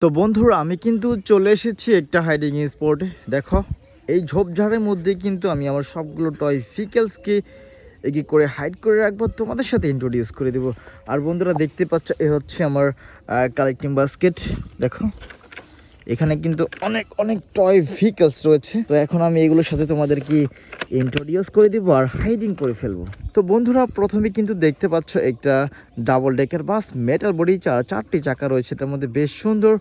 তো বন্ধুরা আমি কিন্তু চলে এসেছি একটা হাইডিং স্পটে। দেখো এই ঝোপঝাড়ের মধ্যে কিন্তু আমি আমার সবগুলো টয় ভেহিকেলসকে এগিয়ে করে হাইড করে রাখবো, তোমাদের সাথে ইন্ট্রোডিউস করে দেবো। আর বন্ধুরা দেখতে পাচ্ছ এ হচ্ছে আমার কালেক্টিং বাস্কেট। দেখো এখানে কিন্তু অনেক অনেক টয় ভেহিকেলস রয়েছে। তো এখন আমি এগুলোর সাথে তোমাদেরকে ইন্ট্রোডিউস করে দিব আর হাইডিং করে ফেলবো। তো বন্ধুরা প্রথমে কিন্তু দেখতে পাচ্ছ একটা ডাবল ডেকার বাস, মেটাল বডি, চারটি চাকা রয়েছে। এটার মধ্যে বেশ সুন্দর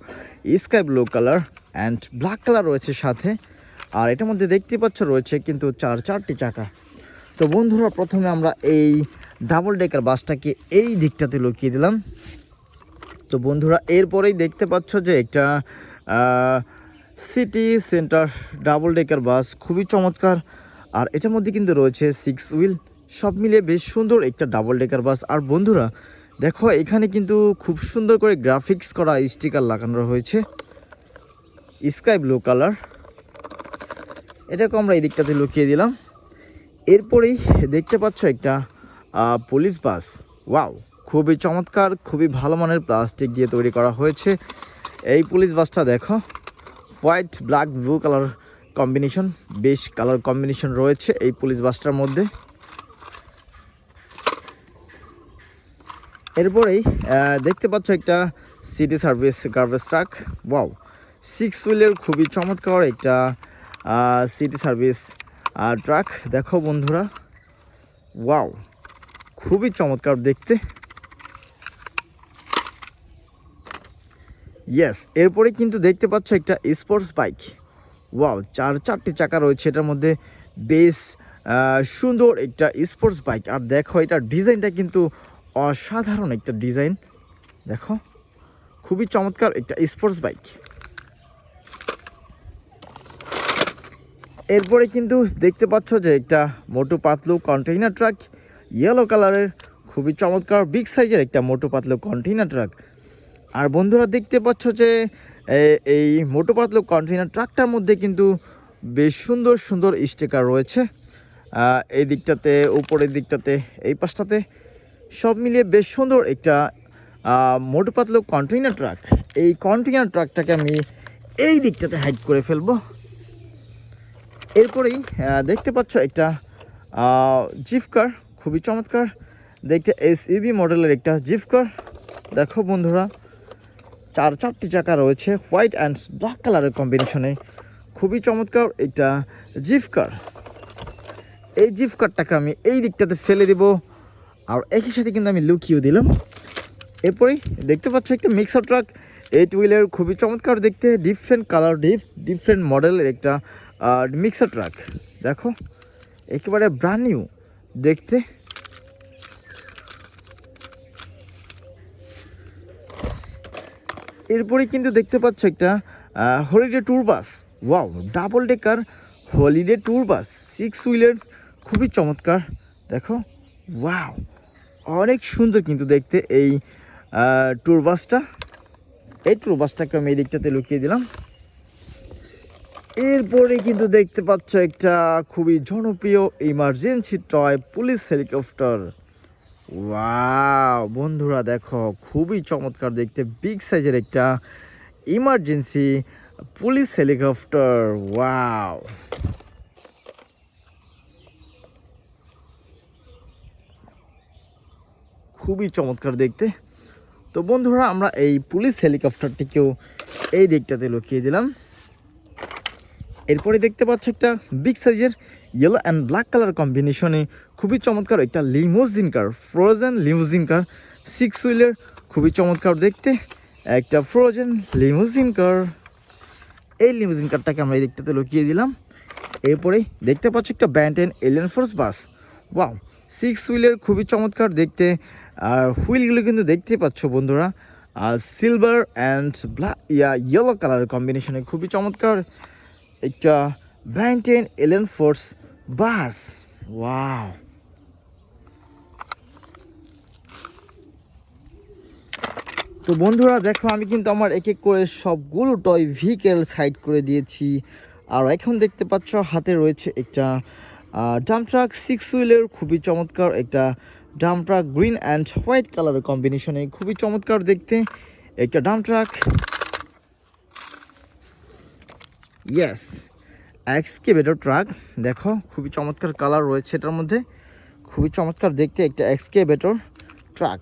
sky blue colour and black colour রয়েছে সাথে। আর এটার মধ্যে দেখতে পাচ্ছ রয়েছে কিন্তু চারটি চাকা। তো বন্ধুরা প্রথমে আমরা এই ডাবল ডেকার বাসটাকে এই দিকটাতে লুকিয়ে দিলাম। তো বন্ধুরা এরপরেই দেখতে পাচ্ছ যে একটা সিটি সেন্টার ডাবল ডেকার বাস, খুবই চমৎকার। আর এটার মধ্যে কিন্তু রয়েছে 6 হুইল, সব মিলিয়ে বেশ সুন্দর একটা ডাবল ডেকার বাস। আর বন্ধুরা দেখো এখানে কিন্তু খুব সুন্দর করে গ্রাফিক্স করা স্টিকার লাগানো হয়েছে স্কাই ব্লু কালার। এটাকে আমরা এই দিকটাতে লুকিয়ে দিলাম। এরপরেই দেখতে পাচ্ছ একটা পুলিশ বাস। ওয়াও, খুবই চমৎকার, খুবই ভালো মানের প্লাস্টিক দিয়ে তৈরি করা হয়েছে এই পুলিশ বাসটা। দেখো white black blue colour combination, বেশ কালার কম্বিনেশন রয়েছে এই পুলিশ বাসটার মধ্যে। এরপরেই দেখতে পাচ্ছ একটা city service garbage truck. Wow, 6 হুইলের খুবই চমৎকার একটা সিটি সার্ভিস ট্রাক। দেখো বন্ধুরা, ওয়াও, খুবই চমৎকার দেখতে। ইয়েস, এরপরে কিন্তু দেখতে পাচ্ছ একটা স্পোর্টস বাইক। ওয়াও, চারটি চাকা রয়েছে এটার মধ্যে, বেশ সুন্দর একটা স্পোর্টস বাইক। আর দেখো এটার ডিজাইনটা কিন্তু অসাধারণ একটা ডিজাইন। দেখো খুবই চমৎকার একটা স্পোর্টস বাইক। এরপরে কিন্তু দেখতে পাচ্ছ যে একটা Motu Patlu container truck, yellow কালারের, খুবই চমৎকার বিগ সাইজের একটা মোটু পাতলু কন্টেইনার ট্রাক। আর বন্ধুরা দেখতে পাচ্ছ যে এই মোটু পাতলু কন্টেইনার ট্রাকটার মধ্যে কিন্তু বেশ সুন্দর সুন্দর স্টিকার রয়েছে এই দিকটাতে, উপরের দিকটাতে, এই পাশটাতে, সব মিলিয়ে বেশ সুন্দর একটা মোটু পাতলু কন্টেইনার ট্রাক। এই কন্টেইনার ট্রাকটাকে আমি এই দিকটাতে হাইড করে ফেলবো। এরপরেই দেখতে পাচ্ছ একটা জিপ কার, খুবই চমৎকার দেখতে, এসইবি মডেলের একটা জিপ কার। দেখো বন্ধুরা চারটি চাকা রয়েছে, হোয়াইট অ্যান্ড ব্ল্যাক কালারের কম্বিনেশনে, খুবই চমৎকার একটা জিপ কার। এই জিপ কারটাকে আমি এই দিকটাতে ফেলে দেব, আর একই সাথে কিন্তু আমি লুকিয়েও দিলাম। এরপরেই দেখতে পাচ্ছ একটা মিক্সার ট্রাক, 8 হুইলের, খুবই চমৎকার দেখতে, ডিফারেন্ট কালার, ডিফারেন্ট মডেলের একটা মিক্সার ট্রাক। দেখো একেবারে ব্র্যান্ড নিউ দেখতে। এরপরে কিন্তু দেখতে পাচ্ছ একটা holiday tour bus. Wow, double decker holiday tour bus, 6 হুইলের, খুবই চমৎকার। দেখো ওয়াও, অনেক সুন্দর কিন্তু দেখতে এই ট্যুর বাসটা। এই ট্যুর বাসটাকে আমি এই দিকটাতে লুকিয়ে দিলাম। এরপরে কিন্তু দেখতে পাচ্ছ একটা খুবই জনপ্রিয় emergency toy police helicopter. Wow বন্ধুরা দেখো, খুবই চমৎকার দেখতে, বিগ সাইজের একটা ইমার্জেন্সি পুলিশ হেলিকপ্টার। ওয়াও, খুবই চমৎকার দেখতে। তো বন্ধুরা আমরা এই পুলিশ হেলিকপ্টারটিকেও এই দিকটাতে লুকিয়ে দিলাম। এরপরে দেখতে পাচ্ছ একটা বিগ সাইজের ইয়েলো অ্যান্ড ব্ল্যাক কালার কম্বিনেশনে খুবই চমৎকার একটা লিমোজিন কার, ফ্রোজেন লিমোজিন কার, 6 হুইলের, খুবই চমৎকার দেখতে একটা ফ্রোজেন লিমোজিন কার। এই লিমোজিন কারটাকে আমরা এই দিকটাতে লুকিয়ে দিলাম। এরপরে দেখতে পাচ্ছ একটা ব্যান্টেন এলিয়ান ফোর্স বাস। ওয়াও, 6 হুইলের, খুবই চমৎকার দেখতে। আর হুইলগুলো কিন্তু দেখতে পাচ্ছ বন্ধুরা সিলভার অ্যান্ড ব্ল্যাক ইয়েলো কালারের কম্বিনেশনে, খুবই চমৎকার একটা ব্যান্টেন এলিয়ান ফোর্স বাস। ওয়াও, তো বন্ধুরা দেখো আমি কিন্তু আমার এক এক করে সবগুলো টয় ভেহিকেল সাইড করে দিয়েছি। আর এখন দেখতে পাচ্ছ হাতে রয়েছে একটা ডাম্প ট্রাক, 6 হুইলের, খুবই চমৎকার একটা dump truck, green and white কালারের কম্বিনেশনে, খুবই চমৎকার দেখতে একটা dump truck. Yes, excavator truck. দেখো খুবই চমৎকার কালার রয়েছে এটার মধ্যে, খুবই চমৎকার দেখতে একটা এক্সকেভেটর ট্রাক।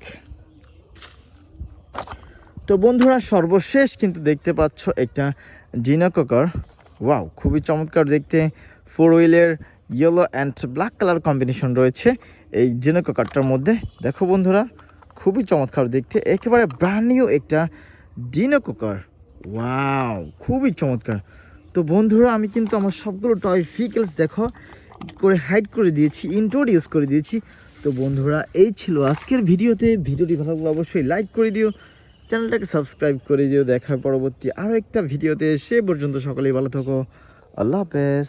তো বন্ধুরা সর্বশেষ কিন্তু দেখতে পাচ্ছ একটা জিনোককার। ওয়াও, খুবই চমৎকার দেখতে, 4 হুইলের yellow and black colour combination রয়েছে এই জিনোককারটার মধ্যে। দেখো বন্ধুরা খুবই চমৎকার দেখতে, একেবারে ব্র্যান্ড নিউ একটা জিনোককার। ওয়াও, খুবই চমৎকার। তো বন্ধুরা আমি কিন্তু আমার সবগুলো টয় ভেহিকেলস দেখো করে হাইড করে দিয়েছি, ইন্ট্রোডিউস করে দিয়েছি। তো বন্ধুরা এই ছিল আজকের ভিডিওতে। ভিডিওটি ভালো লাগলে অবশ্যই লাইক করে দিও, চ্যানেলটাকে সাবস্ক্রাইব করে দিও। দেখা পরবর্তী আরও একটা ভিডিওতে, সে পর্যন্ত সকলেই ভালো থাকো। আল্লাহ হাফেজ।